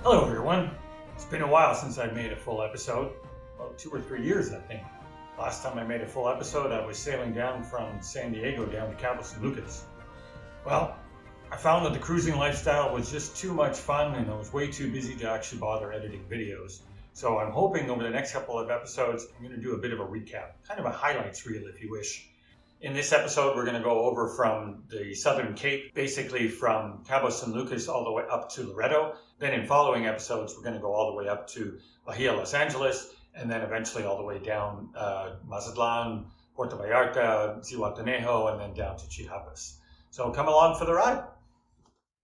Hello everyone. It's been a while since I made a full episode. About 2 or 3 years, I think. Last time I made a full episode, I was sailing down from San Diego down to Cabo San Lucas. Well, I found that the cruising lifestyle was just too much fun and I was way too busy to actually bother editing videos. So I'm hoping over the next couple of episodes, I'm going to do a bit of a recap, kind of a highlights reel if you wish. In this episode, we're going to go over from the Southern Cape, basically from Cabo San Lucas all the way up to Loretto. Then in following episodes, we're going to go all the way up to Bahia, Los Angeles, and then eventually all the way down Mazatlan, Puerto Vallarta, Zihuatanejo, and then down to Chiapas. So come along for the ride.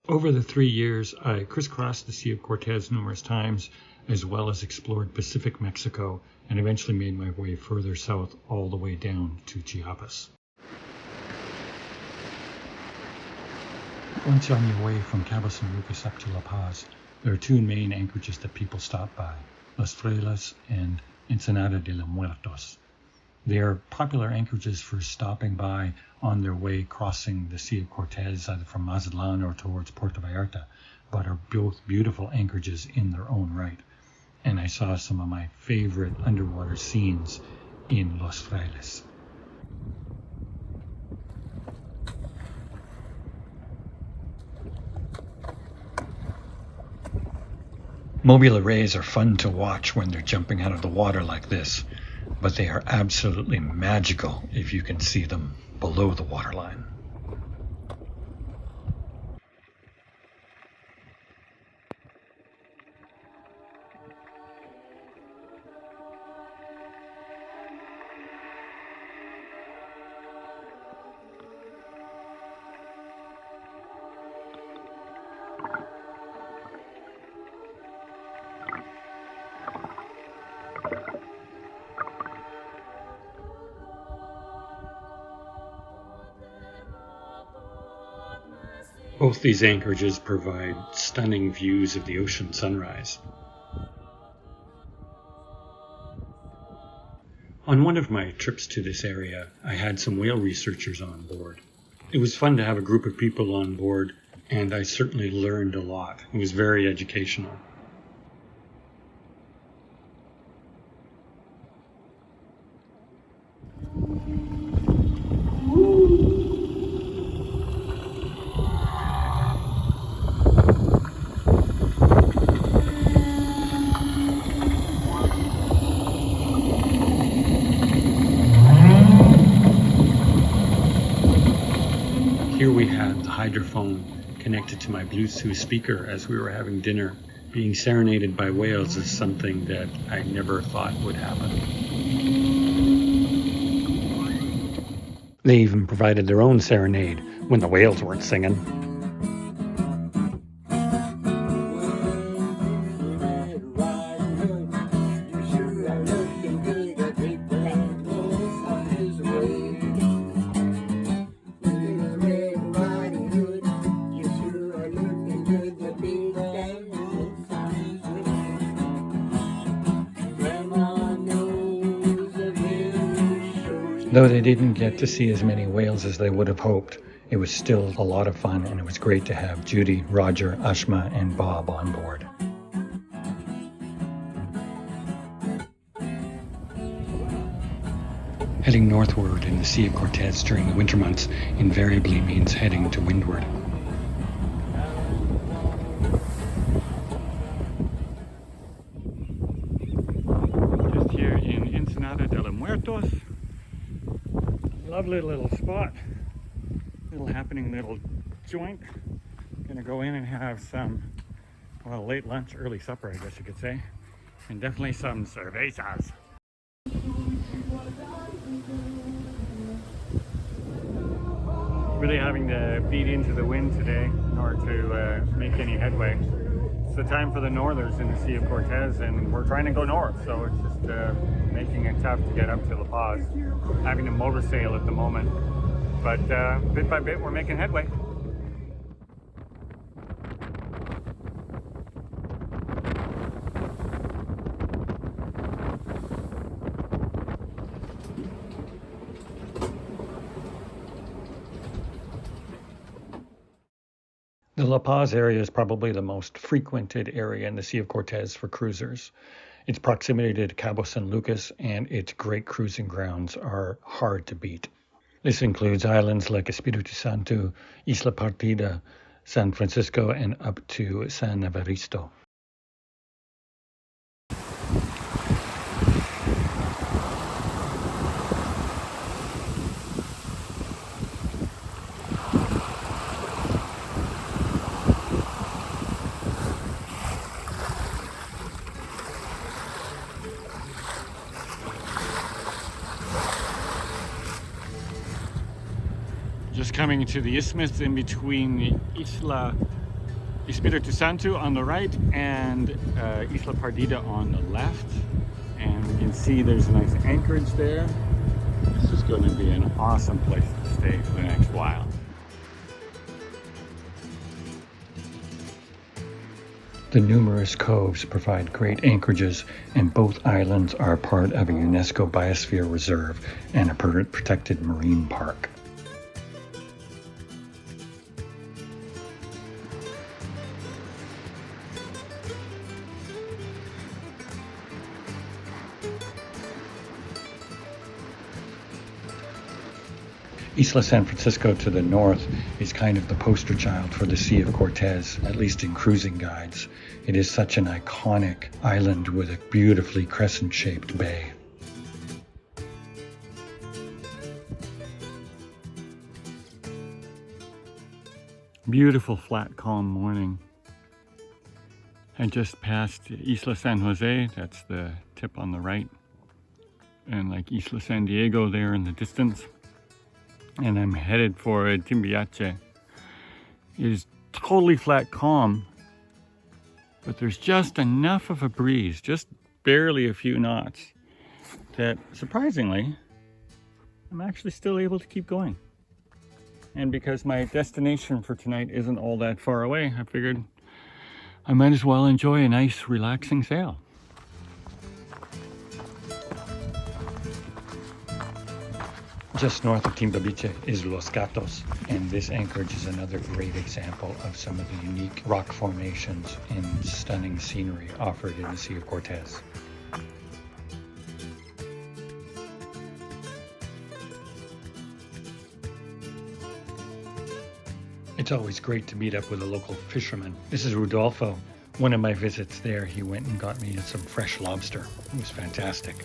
Over the 3 years, I crisscrossed the Sea of Cortez numerous times, as well as explored Pacific Mexico, and eventually made my way further south all the way down to Chiapas. Once on your way from Cabo San Lucas up to La Paz, there are two main anchorages that people stop by, Los Frailes and Ensenada de los Muertos. They are popular anchorages for stopping by on their way crossing the Sea of Cortez, either from Mazatlan or towards Puerto Vallarta, but are both beautiful anchorages in their own right. And I saw some of my favorite underwater scenes in Los Frailes. Mobile rays are fun to watch when they're jumping out of the water like this, but they are absolutely magical if you can see them below the waterline. Both these anchorages provide stunning views of the ocean sunrise. On one of my trips to this area, I had some whale researchers on board. It was fun to have a group of people on board, and I certainly learned a lot. It was very educational. Here we had the hydrophone connected to my Bluetooth speaker as we were having dinner. Being serenaded by whales is something that I never thought would happen. They even provided their own serenade when the whales weren't singing. Though they didn't get to see as many whales as they would have hoped, it was still a lot of fun, and it was great to have Judy, Roger, Ashma, and Bob on board. Heading northward in the Sea of Cortez during the winter months invariably means heading to windward. Just here in Ensenada de los Muertos. Lovely little spot, little happening little joint. Gonna go in and have some, well, late lunch, early supper, I guess you could say, and definitely some cervezas. Really having to beat into the wind today in order to make any headway. It's the time for the northers in the Sea of Cortez, and we're trying to go north, so it's just making it tough to get up to La Paz. Having to motor sail at the moment, but bit by bit we're making headway. The La Paz area is probably the most frequented area in the Sea of Cortez for cruisers. Its proximity to Cabo San Lucas and its great cruising grounds are hard to beat. This includes islands like Espiritu Santo, Isla Partida, San Francisco, and up to San Evaristo. Just coming to the isthmus in between Isla Espiritu Santo on the right and Isla Pardida on the left. And we can see there's a nice anchorage there. This is going to be an awesome place to stay for the next while. The numerous coves provide great anchorages, and both islands are part of a UNESCO Biosphere Reserve and a protected marine park. Isla San Francisco to the north is kind of the poster child for the Sea of Cortez, at least in cruising guides. It is such an iconic island with a beautifully crescent-shaped bay. Beautiful flat calm morning. I just passed Isla San Jose, that's the tip on the right, and like Isla San Diego there in the distance. And I'm headed for Timbiache. It is totally flat calm, but there's just enough of a breeze, just barely a few knots, that surprisingly, I'm actually still able to keep going. And because my destination for tonight isn't all that far away, I figured I might as well enjoy a nice, relaxing sail. Just north of Timbiache is Los Gatos, and this anchorage is another great example of some of the unique rock formations and stunning scenery offered in the Sea of Cortez. It's always great to meet up with a local fisherman. This is Rodolfo. One of my visits there, he went and got me some fresh lobster. It was fantastic.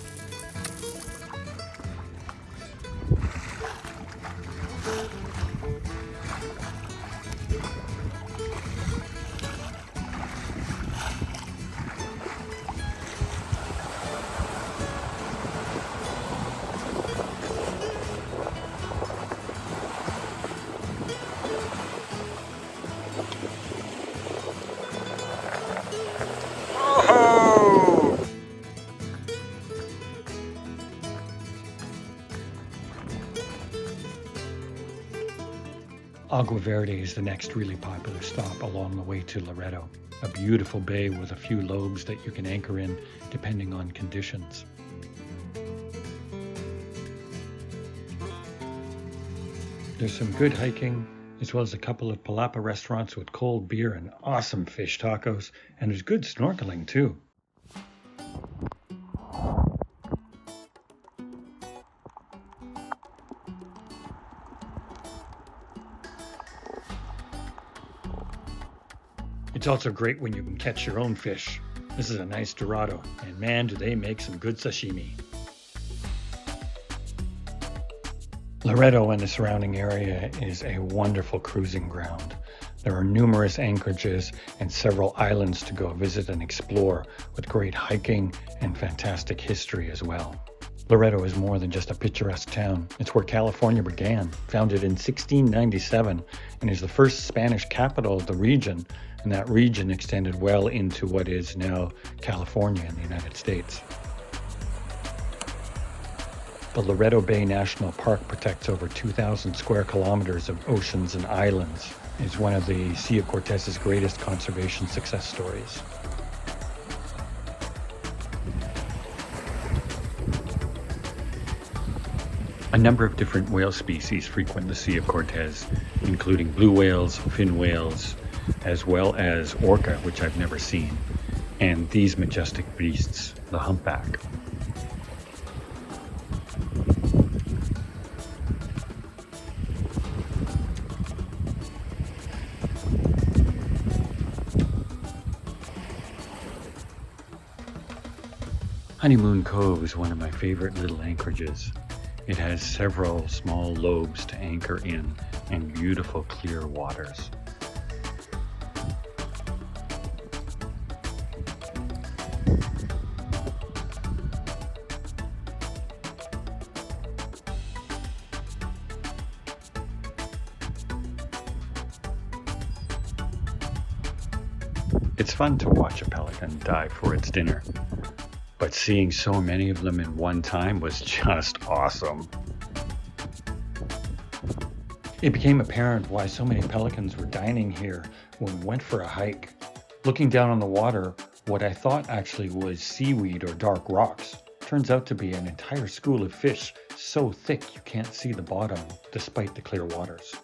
Agua Verde is the next really popular stop along the way to Loretto, a beautiful bay with a few lobes that you can anchor in depending on conditions. There's some good hiking, as well as a couple of palapa restaurants with cold beer and awesome fish tacos, and there's good snorkeling too. It's also great when you can catch your own fish. This is a nice dorado, and man, do they make some good sashimi. Loretto and the surrounding area is a wonderful cruising ground. There are numerous anchorages and several islands to go visit and explore, with great hiking and fantastic history as well. Loretto is more than just a picturesque town. It's where California began, founded in 1697, and is the first Spanish capital of the region, and that region extended well into what is now California in the United States. The Loretto Bay National Park protects over 2,000 square kilometers of oceans and islands. It's one of the Sea of Cortez's greatest conservation success stories. A number of different whale species frequent the Sea of Cortez, including blue whales, fin whales, as well as orca, which I've never seen, and these majestic beasts, the humpback. Honeymoon Cove is one of my favorite little anchorages. It has several small lobes to anchor in and beautiful clear waters. It's fun to watch a pelican dive for its dinner, but seeing so many of them in one time was just awesome. It became apparent why so many pelicans were dining here when we went for a hike. Looking down on the water, what I thought actually was seaweed or dark rocks turns out to be an entire school of fish so thick you can't see the bottom despite the clear waters.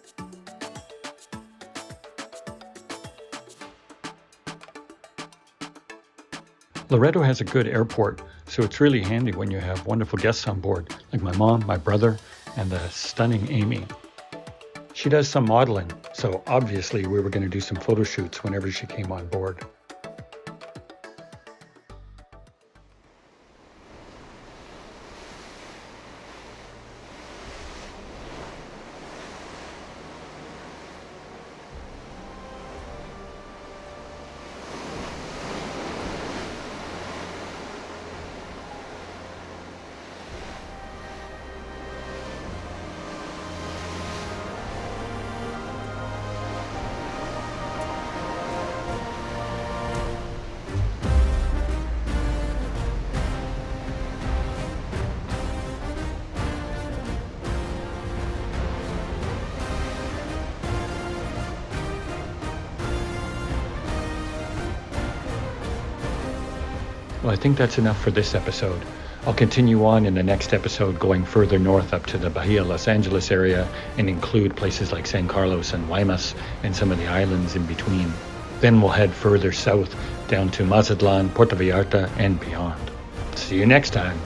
Loretto has a good airport, so it's really handy when you have wonderful guests on board, like my mom, my brother, and the stunning Amy. She does some modeling, so obviously we were going to do some photo shoots whenever she came on board. Well, I think that's enough for this episode. I'll continue on in the next episode going further north up to the Bahia Los Angeles area and include places like San Carlos and Guaymas and some of the islands in between. Then we'll head further south down to Mazatlan, Puerto Vallarta, and beyond. See you next time.